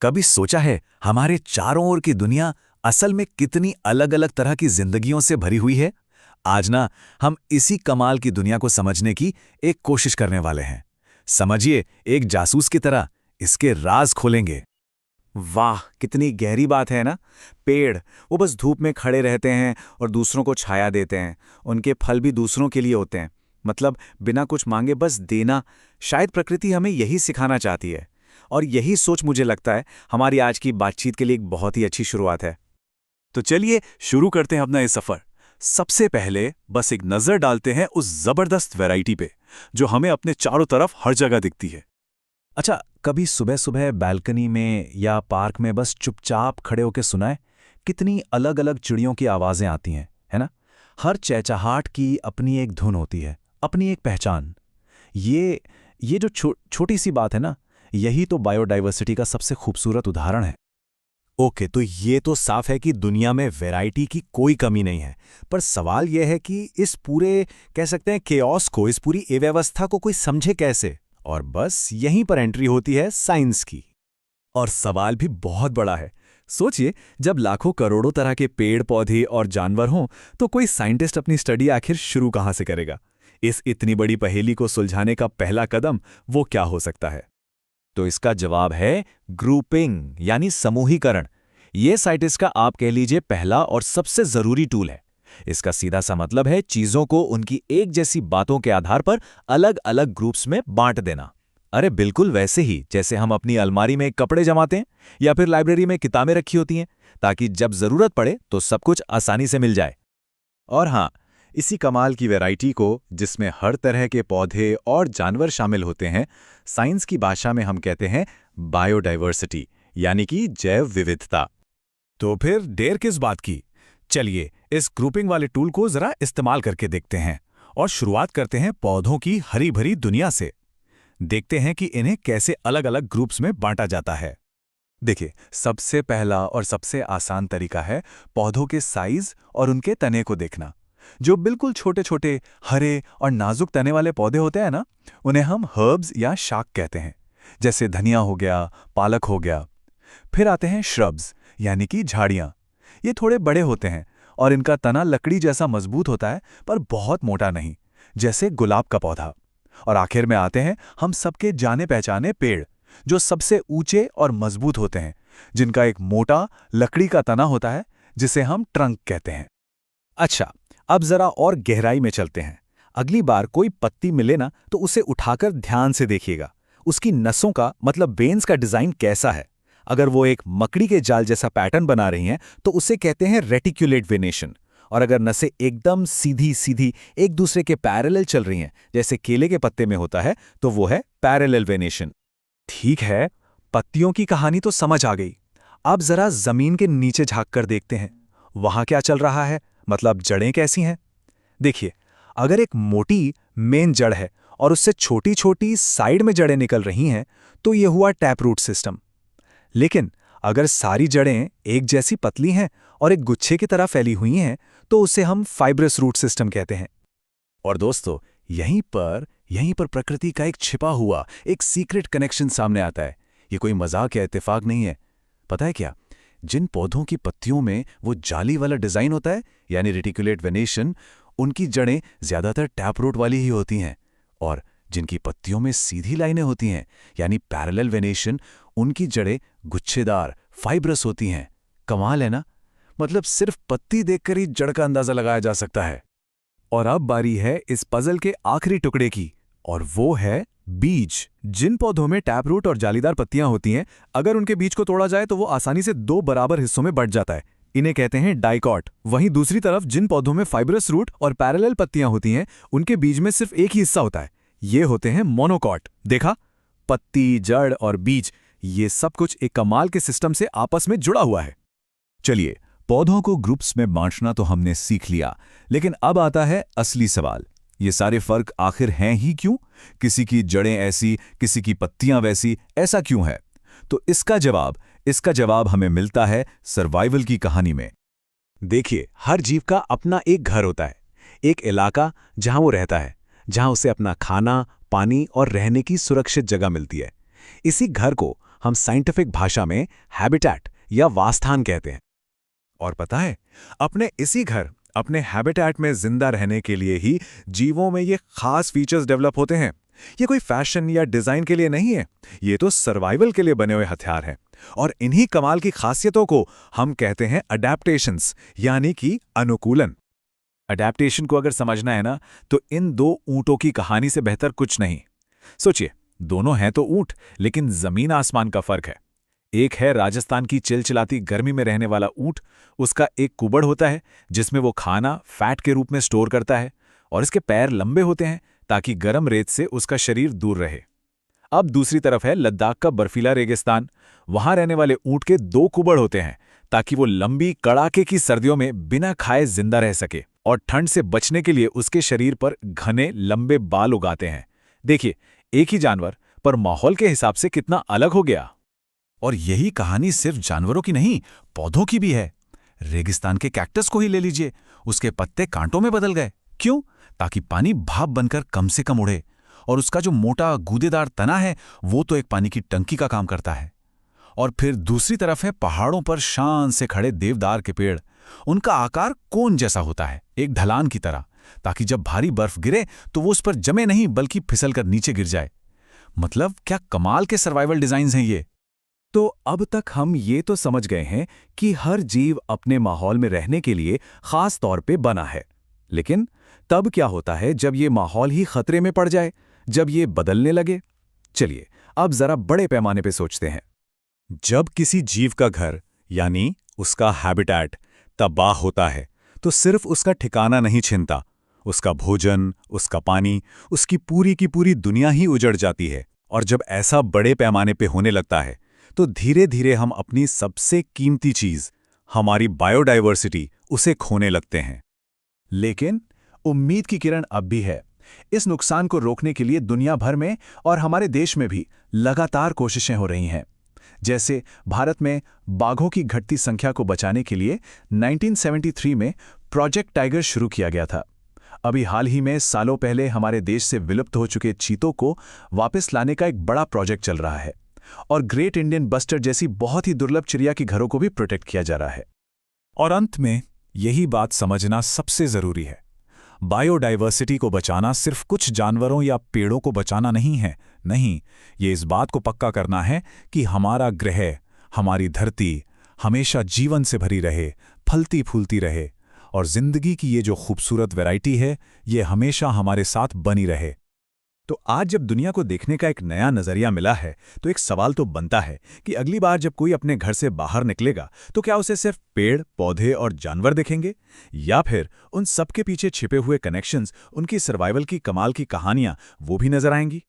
कभी सोचा है हमारे चारों ओर की दुनिया असल में कितनी अलग अलग तरह की जिंदगियों से भरी हुई है? आज ना हम इसी कमाल की दुनिया को समझने की एक कोशिश करने वाले हैं। समझिए, एक जासूस की तरह इसके राज खोलेंगे। वाह, कितनी गहरी बात है ना। पेड़ वो बस धूप में खड़े रहते हैं और दूसरों को छाया देते हैं। उनके फल भी दूसरों के लिए होते हैं, मतलब बिना कुछ मांगे बस देना। शायद प्रकृति हमें यही सिखाना चाहती है, और यही सोच मुझे लगता है हमारी आज की बातचीत के लिए एक बहुत ही अच्छी शुरुआत है। तो चलिए शुरू करते हैं अपना ये सफर। सबसे पहले बस एक नजर डालते हैं उस जबरदस्त वैरायटी पे जो हमें अपने चारों तरफ हर जगह दिखती है। अच्छा, कभी सुबह सुबह बालकनी में या पार्क में बस चुपचाप खड़े होकर सुनाए कितनी अलग अलग चिड़ियों की आवाजें आती हैं, है ना? हर चहचहाट की अपनी एक धुन होती है, अपनी एक पहचान। ये जो छोटी सी बात है ना, यही तो बायोडाइवर्सिटी का सबसे खूबसूरत उदाहरण है। ओके, तो ये तो साफ है कि दुनिया में वैरायटी की कोई कमी नहीं है। पर सवाल यह है कि इस पूरे, कह सकते हैं, केओस को, इस पूरी अव्यवस्था को कोई समझे कैसे? और बस यहीं पर एंट्री होती है साइंस की। और सवाल भी बहुत बड़ा है। सोचिए, जब लाखों करोड़ों तरह के पेड़ पौधे और जानवर हों, तो कोई साइंटिस्ट अपनी स्टडी आखिर शुरू कहाँ से करेगा? इस इतनी बड़ी पहेली को सुलझाने का पहला कदम वो क्या हो सकता है? तो इसका जवाब है ग्रुपिंग, यानी समूहीकरण। ये साइंटिस्ट का, आप कह लीजिए, पहला और सबसे जरूरी टूल है। इसका सीधा सा मतलब है चीजों को उनकी एक जैसी बातों के आधार पर अलग अलग ग्रुप्स में बांट देना। अरे बिल्कुल वैसे ही जैसे हम अपनी अलमारी में कपड़े जमाते हैं या फिर लाइब्रेरी में किताबें रखी होती हैं, ताकि जब जरूरत पड़े तो सब कुछ आसानी से मिल जाए। और हाँ, इसी कमाल की वैरायटी को, जिसमें हर तरह के पौधे और जानवर शामिल होते हैं, साइंस की भाषा में हम कहते हैं बायोडाइवर्सिटी, यानी कि जैव विविधता। तो फिर देर किस बात की? चलिए इस ग्रुपिंग वाले टूल को जरा इस्तेमाल करके देखते हैं और शुरुआत करते हैं पौधों की हरी भरी दुनिया से। देखते हैं कि इन्हें कैसे अलग अलग ग्रुप्स में बांटा जाता है। देखिए, सबसे पहला और सबसे आसान तरीका है पौधों के साइज और उनके तने को देखना। जो बिल्कुल छोटे छोटे हरे और नाजुक तने वाले पौधे होते हैं ना, उन्हें हम हर्ब्स या शाक कहते हैं। जैसे धनिया हो गया, पालक हो गया। फिर आते हैं श्रब्स, यानी कि झाड़ियाँ। ये थोड़े बड़े होते हैं और इनका तना लकड़ी जैसा मजबूत होता है, पर बहुत मोटा नहीं, जैसे गुलाब का पौधा। और आखिर में आते हैं हम सबके जाने पहचाने पेड़, जो सबसे ऊंचे और मजबूत होते हैं, जिनका एक मोटा लकड़ी का तना होता है, जिसे हम ट्रंक कहते हैं। अच्छा, अब जरा और गहराई में चलते हैं। अगली बार कोई पत्ती मिले ना, तो उसे उठाकर ध्यान से देखिएगा। उसकी नसों का, मतलब वेन्स का डिजाइन कैसा है। अगर वो एक मकड़ी के जाल जैसा पैटर्न बना रही हैं, तो उसे कहते हैं रेटिक्युलेट वेनेशन। और अगर नसें एकदम सीधी सीधी एक दूसरे के पैरेलल चल रही हैं, जैसे केले के पत्ते में होता है, तो वो है पैरेलल वेनेशन। ठीक है, पत्तियों की कहानी तो समझ आ गई। अब जरा जमीन के नीचे झांक कर देखते हैं, वहां क्या चल रहा है, मतलब जड़ें कैसी हैं। देखिए, अगर एक मोटी मेन जड़ है और उससे छोटी छोटी साइड में जड़ें निकल रही हैं, तो यह हुआ टैप रूट सिस्टम। लेकिन अगर सारी जड़ें एक जैसी पतली हैं और एक गुच्छे की तरह फैली हुई हैं, तो उसे हम फाइब्रस रूट सिस्टम कहते हैं। और दोस्तों, यहीं पर प्रकृति का एक छिपा हुआ, एक सीक्रेट कनेक्शन सामने आता है। ये कोई मजाक या इत्तेफाक नहीं है। पता है क्या? जिन पौधों की पत्तियों में वो जाली वाला डिजाइन होता है, यानी रेटिकुलेट वेनेशन, उनकी जड़ें ज्यादातर टैप रूट वाली ही होती हैं। और जिनकी पत्तियों में सीधी लाइनें होती हैं, यानी पैरेलल वेनेशन, उनकी जड़ें गुच्छेदार, फाइब्रस होती हैं। कमाल है ना? मतलब सिर्फ पत्ती देखकर ही जड़ का अंदाजा लगाया जा सकता है। और अब बारी है इस पजल के आखिरी टुकड़े की, और वो है बीज। जिन पौधों में टैप रूट और जालीदार पत्तियां होती हैं, अगर उनके बीज को तोड़ा जाए तो वो आसानी से 2 बराबर हिस्सों में बंट जाता है। इन्हें कहते हैं डाइकॉट। वहीं दूसरी तरफ जिन पौधों में फाइब्रस रूट और पैरेलल पत्तियां होती हैं, उनके बीज में सिर्फ एक ही हिस्सा होता है। ये होते हैं मोनोकॉट। देखा? पत्ती, जड़ और बीज, ये सब कुछ एक कमाल के सिस्टम से आपस में जुड़ा हुआ है। चलिए, पौधों को ग्रुप्स में बांटना तो हमने सीख लिया, लेकिन अब आता है असली सवाल। ये सारे फर्क आखिर हैं ही क्यों? किसी की जड़ें ऐसी, किसी की पत्तियां वैसी, ऐसा क्यों है? तो इसका जवाब हमें मिलता है सर्वाइवल की कहानी में। देखिए, हर जीव का अपना एक घर होता है, एक इलाका जहां वो रहता है, जहां उसे अपना खाना, पानी और रहने की सुरक्षित जगह मिलती है। इसी घर को हम साइंटिफिक भाषा में हैबिटेट या वासस्थान कहते हैं। और पता है, अपने इसी घर, अपने हैबिटेट में जिंदा रहने के लिए ही जीवों में ये खास फीचर्स डेवलप होते हैं। ये कोई फैशन या डिजाइन के लिए नहीं है, ये तो सर्वाइवल के लिए बने हुए हथियार हैं। और इन्हीं कमाल की खासियतों को हम कहते हैं अडैप्टेशंस, यानी कि अनुकूलन। अडैप्टेशन को अगर समझना है ना, तो इन दो ऊंटों की कहानी से बेहतर कुछ नहीं। सोचिए, दोनों हैं तो ऊंट, लेकिन जमीन आसमान का फर्क है। एक है राजस्थान की चिलचिलाती गर्मी में रहने वाला ऊंट, उसका एक कुबड़ होता है जिसमें वो खाना फैट के रूप में स्टोर करता है, और इसके पैर लंबे होते हैं ताकि गर्म रेत से उसका शरीर दूर रहे। अब दूसरी तरफ है लद्दाख का बर्फीला रेगिस्तान। वहां रहने वाले ऊंट के दो कुबड़ होते हैं ताकि वो लंबी कड़ाके की सर्दियों में बिना खाए जिंदा रह सके, और ठंड से बचने के लिए उसके शरीर पर घने लंबे बाल उगाते हैं। देखिए, एक ही जानवर पर माहौल के हिसाब से कितना अलग हो गया। और यही कहानी सिर्फ जानवरों की नहीं, पौधों की भी है। रेगिस्तान के कैक्टस को ही ले लीजिए, उसके पत्ते कांटों में बदल गए। क्यों? ताकि पानी भाप बनकर कम से कम उड़े, और उसका जो मोटा गूदेदार तना है वो तो एक पानी की टंकी का काम करता है। और फिर दूसरी तरफ है पहाड़ों पर शान से खड़े देवदार के पेड़। उनका आकार कोन जैसा होता है, एक ढलान की तरह, ताकि जब भारी बर्फ गिरे तो वो उस पर जमे नहीं बल्कि फिसलकर नीचे गिर जाए। मतलब क्या कमाल के सर्वाइवल डिजाइन्स हैं ये। तो अब तक हम ये तो समझ गए हैं कि हर जीव अपने माहौल में रहने के लिए खास तौर पे बना है। लेकिन तब क्या होता है जब ये माहौल ही खतरे में पड़ जाए, जब ये बदलने लगे? चलिए अब जरा बड़े पैमाने पे सोचते हैं। जब किसी जीव का घर, यानी उसका हैबिटेट, तबाह होता है, तो सिर्फ उसका ठिकाना नहीं छिनता, उसका भोजन, उसका पानी, उसकी पूरी की पूरी दुनिया ही उजड़ जाती है। और जब ऐसा बड़े पैमाने पे होने लगता है, तो धीरे धीरे हम अपनी सबसे कीमती चीज, हमारी बायोडायवर्सिटी, उसे खोने लगते हैं। लेकिन उम्मीद की किरण अब भी है। इस नुकसान को रोकने के लिए दुनिया भर में और हमारे देश में भी लगातार कोशिशें हो रही हैं। जैसे भारत में बाघों की घटती संख्या को बचाने के लिए 1973 में प्रोजेक्ट टाइगर शुरू किया गया था। अभी हाल ही में सालों पहले हमारे देश से विलुप्त हो चुके चीतों को वापस लाने का एक बड़ा प्रोजेक्ट चल रहा है, और ग्रेट इंडियन बस्टर्ड जैसी बहुत ही दुर्लभ चिड़िया के घरों को भी प्रोटेक्ट किया जा रहा है। और अंत में यही बात समझना सबसे जरूरी है, बायोडायवर्सिटी को बचाना सिर्फ कुछ जानवरों या पेड़ों को बचाना नहीं है। नहीं, ये इस बात को पक्का करना है कि हमारा ग्रह, हमारी धरती हमेशा जीवन से भरी रहे, फलती फूलती रहे, और जिंदगी की ये जो खूबसूरत वैरायटी है, ये हमेशा हमारे साथ बनी रहे। तो आज जब दुनिया को देखने का एक नया नजरिया मिला है, तो एक सवाल तो बनता है कि अगली बार जब कोई अपने घर से बाहर निकलेगा, तो क्या उसे सिर्फ पेड़, पौधे और जानवर दिखेंगे, या फिर उन सब के पीछे छिपे हुए कनेक्शंस, उनकी सर्वाइवल की कमाल की कहानियां, वो भी नजर आएंगी?